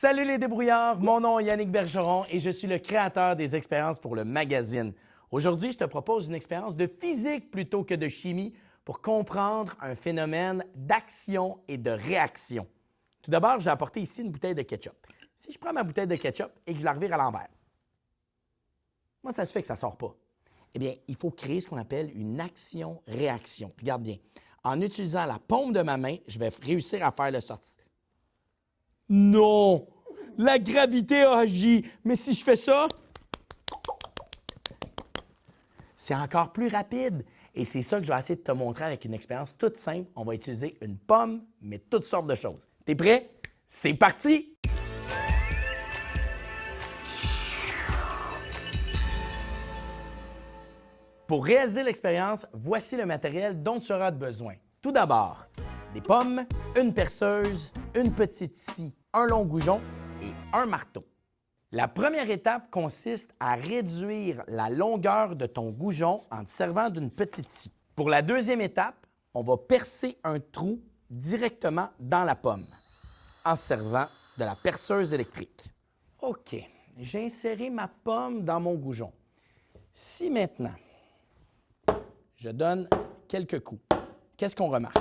Salut les débrouillards, mon nom est Yannick Bergeron et je suis le créateur des expériences pour le magazine. Aujourd'hui, je te propose une expérience de physique plutôt que de chimie pour comprendre un phénomène d'action et de réaction. Tout d'abord, j'ai apporté ici une bouteille de ketchup. Si je prends ma bouteille de ketchup et que je la revire à l'envers, moi, ça se fait que ça ne sort pas. Eh bien, il faut créer ce qu'on appelle une action-réaction. Regarde bien. En utilisant la paume de ma main, je vais réussir à faire le sorti. Non! La gravité a agi. Mais si je fais ça, c'est encore plus rapide. Et c'est ça que je vais essayer de te montrer avec une expérience toute simple. On va utiliser une pomme, mais toutes sortes de choses. T'es prêt? C'est parti! Pour réaliser l'expérience, voici le matériel dont tu auras besoin. Tout d'abord, des pommes, une perceuse, une petite scie, un long goujon et un marteau. La première étape consiste à réduire la longueur de ton goujon en te servant d'une petite scie. Pour la deuxième étape, on va percer un trou directement dans la pomme en se servant de la perceuse électrique. OK, j'ai inséré ma pomme dans mon goujon. Si maintenant, je donne quelques coups, qu'est-ce qu'on remarque?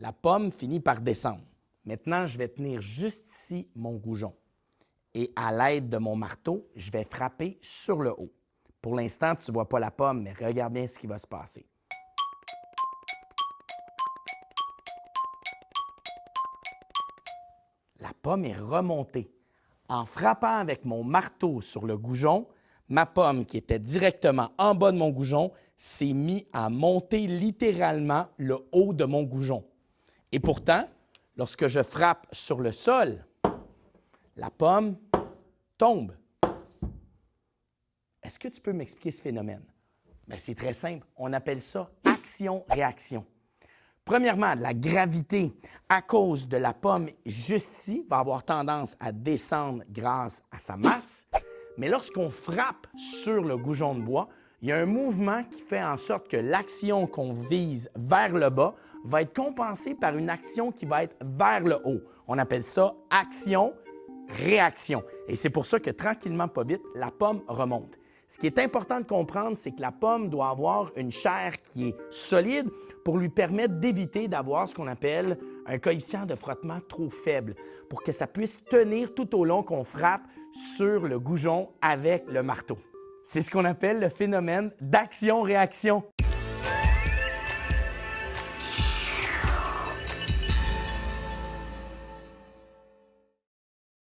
La pomme finit par descendre. Maintenant, je vais tenir juste ici mon goujon. Et à l'aide de mon marteau, je vais frapper sur le haut. Pour l'instant, tu ne vois pas la pomme, mais regarde bien ce qui va se passer. La pomme est remontée. En frappant avec mon marteau sur le goujon, ma pomme, qui était directement en bas de mon goujon, s'est mise à monter littéralement le haut de mon goujon. Et pourtant, lorsque je frappe sur le sol, la pomme tombe. Est-ce que tu peux m'expliquer ce phénomène? Bien, c'est très simple. On appelle ça action-réaction. Premièrement, la gravité, à cause de la pomme juste ici, va avoir tendance à descendre grâce à sa masse. Mais lorsqu'on frappe sur le goujon de bois, il y a un mouvement qui fait en sorte que l'action qu'on vise vers le bas va être compensée par une action qui va être vers le haut. On appelle ça action-réaction. Et c'est pour ça que tranquillement, pas vite, la pomme remonte. Ce qui est important de comprendre, c'est que la pomme doit avoir une chair qui est solide pour lui permettre d'éviter d'avoir ce qu'on appelle un coefficient de frottement trop faible, pour que ça puisse tenir tout au long qu'on frappe sur le goujon avec le marteau. C'est ce qu'on appelle le phénomène d'action-réaction.